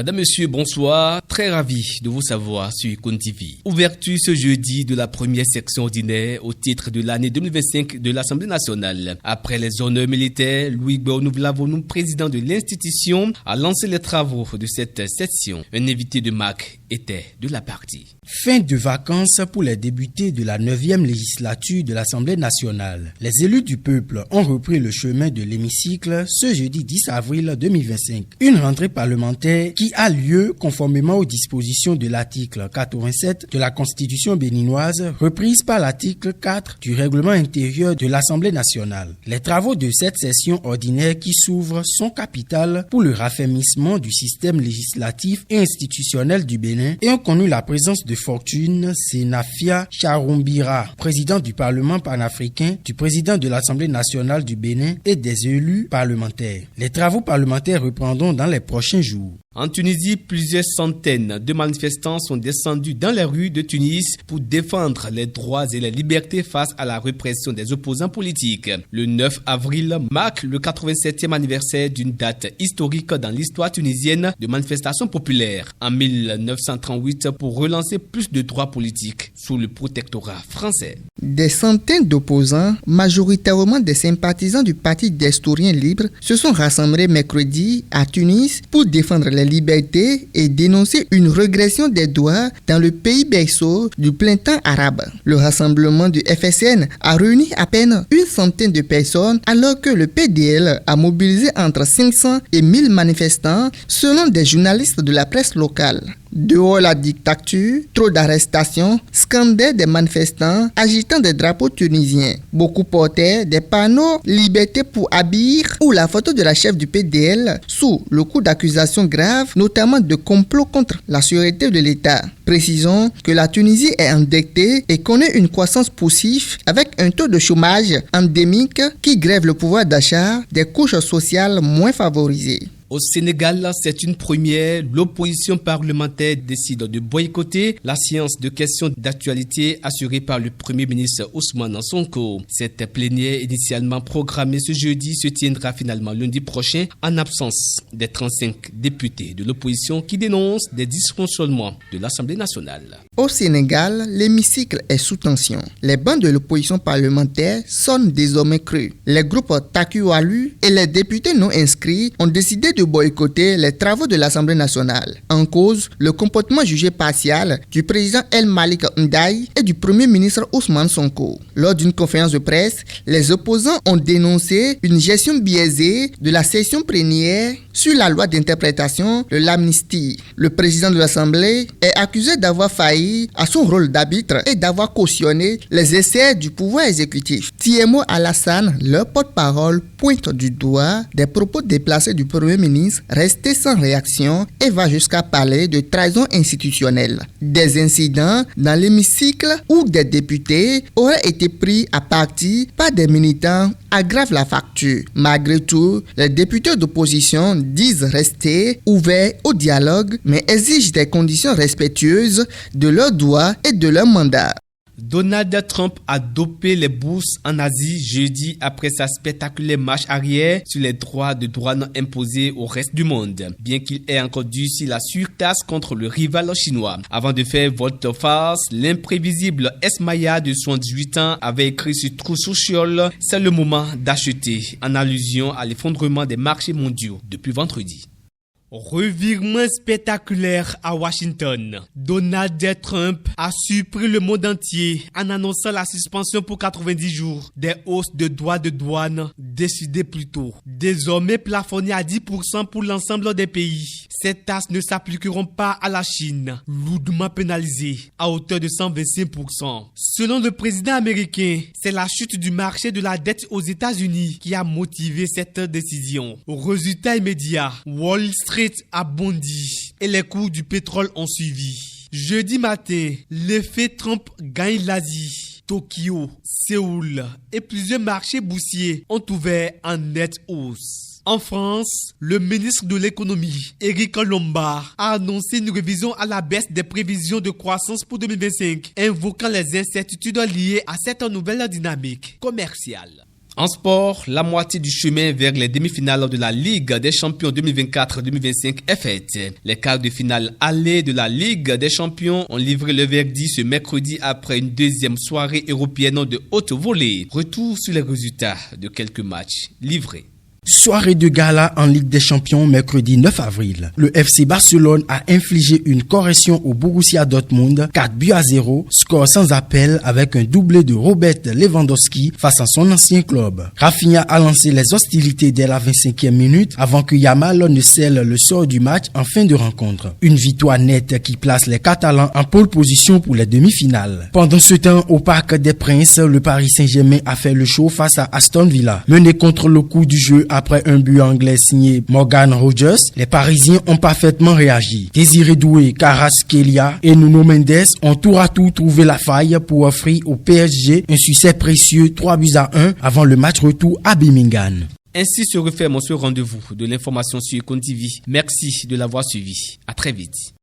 Madame, Monsieur, bonsoir. Très ravi de vous savoir sur Icon TV. Ouverture ce jeudi de la première section ordinaire au titre de l'année 2025 de l'Assemblée nationale. Après les honneurs militaires, Louis Nouvelavonou, président de l'institution, a lancé les travaux de cette session. Un invité de marque était de la partie. Fin de vacances pour les députés de la 9e législature de l'Assemblée nationale. Les élus du peuple ont repris le chemin de l'hémicycle ce jeudi 10 avril 2025. Une rentrée parlementaire qui a lieu conformément aux dispositions de l'article 87 de la Constitution béninoise, reprise par l'article 4 du règlement intérieur de l'Assemblée nationale. Les travaux de cette session ordinaire qui s'ouvre sont capitales pour le raffermissement du système législatif et institutionnel du Bénin et ont connu la présence de Fortune Senafia Charoumbira, président du Parlement panafricain, du président de l'Assemblée nationale du Bénin et des élus parlementaires. Les travaux parlementaires reprendront dans les prochains jours. En Tunisie, plusieurs centaines de manifestants sont descendus dans les rues de Tunis pour défendre les droits et les libertés face à la répression des opposants politiques. Le 9 avril marque le 87e anniversaire d'une date historique dans l'histoire tunisienne de manifestations populaires. En 1938, pour relancer plus de droits politiques sous le protectorat français. Des centaines d'opposants, majoritairement des sympathisants du Parti des Historiens libres, se sont rassemblés mercredi à Tunis pour défendre les libertés et dénoncer une régression des droits dans le pays berceau du plein temps arabe. Le rassemblement du FSN a réuni à peine une centaine de personnes alors que le PDL a mobilisé entre 500 et 1000 manifestants selon des journalistes de la presse locale. Dehors la dictature, trop d'arrestations, scandaient des manifestants agitant des drapeaux tunisiens. Beaucoup portaient des panneaux Liberté pour Abir ou la photo de la chef du PDL sous le coup d'accusations graves, notamment de complot contre la sûreté de l'État. Précisons que la Tunisie est endettée et connaît une croissance poussive avec un taux de chômage endémique qui grève le pouvoir d'achat des couches sociales moins favorisées. Au Sénégal, c'est une première. L'opposition parlementaire décide de boycotter la séance de questions d'actualité assurée par le Premier ministre Ousmane Sonko. Cette plénière initialement programmée ce jeudi se tiendra finalement lundi prochain en absence des 35 députés de l'opposition qui dénoncent des dysfonctionnements de l'Assemblée nationale. Au Sénégal, l'hémicycle est sous tension. Les bancs de l'opposition parlementaire sonnent désormais creux. Les groupes Takualu et les députés non inscrits ont décidé de boycotter les travaux de l'Assemblée nationale. En cause, le comportement jugé partial du président El Malik Ndiaye et du Premier ministre Ousmane Sonko. Lors d'une conférence de presse, les opposants ont dénoncé une gestion biaisée de la session plénière sur la loi d'interprétation de l'amnistie. Le président de l'Assemblée est accusé d'avoir failli à son rôle d'arbitre et d'avoir cautionné les essais du pouvoir exécutif. Thiemo Alassane, leur porte-parole, pointe du doigt des propos déplacés du Premier ministre resté sans réaction et va jusqu'à parler de trahison institutionnelle. Des incidents dans l'hémicycle où des députés auraient été pris à partie par des militants aggravent la facture. Malgré tout, les députés d'opposition disent rester ouverts au dialogue mais exigent des conditions respectueuses de leurs droits et de leur mandat. Donald Trump a dopé les bourses en Asie jeudi après sa spectaculaire marche arrière sur les droits de douane imposés au reste du monde, bien qu'il ait encore dû sur la surtaxe contre le rival chinois. Avant de faire volte-face, l'imprévisible Esmaya de 78 ans avait écrit sur Truth Social « C'est le moment d'acheter » en allusion à l'effondrement des marchés mondiaux depuis vendredi. Revirement spectaculaire à Washington. Donald Trump a surpris le monde entier en annonçant la suspension pour 90 jours des hausses de droits de douane décidées plus tôt. Désormais plafonnées à 10% pour l'ensemble des pays. Ces taxes ne s'appliqueront pas à la Chine, lourdement pénalisée à hauteur de 125%. Selon le président américain, c'est la chute du marché de la dette aux États-Unis qui a motivé cette décision. Au résultat immédiat, Wall Street a bondi et les cours du pétrole ont suivi. Jeudi matin, l'effet Trump gagne l'Asie. Tokyo, Séoul et plusieurs marchés boursiers ont ouvert en nette hausse. En France, le ministre de l'économie, Éric Lombard, a annoncé une révision à la baisse des prévisions de croissance pour 2025, invoquant les incertitudes liées à cette nouvelle dynamique commerciale. En sport, la moitié du chemin vers les demi-finales de la Ligue des Champions 2024-2025 est faite. Les quarts de finale aller de la Ligue des Champions ont livré le verdict ce mercredi après une deuxième soirée européenne de haute volée. Retour sur les résultats de quelques matchs livrés. Soirée de gala en Ligue des Champions mercredi 9 avril. Le FC Barcelone a infligé une correction au Borussia Dortmund 4-0, score sans appel avec un doublé de Robert Lewandowski face à son ancien club. Rafinha a lancé les hostilités dès la 25e minute avant que Yamal ne scelle le sort du match en fin de rencontre. Une victoire nette qui place les Catalans en pole position pour les demi-finales. Pendant ce temps, au Parc des Princes, le Paris Saint-Germain a fait le show face à Aston Villa. Mené contre le coup du jeu après un but anglais signé Morgan Rogers, les Parisiens ont parfaitement réagi. Désiré Doué, Kvaratskhelia et Nuno Mendes ont tour à tour trouvé la faille pour offrir au PSG un succès précieux 3-1 avant le match retour à Birmingham. Ainsi se referme ce rendez-vous de l'information sur Econ TV. Merci de l'avoir suivi. À très vite.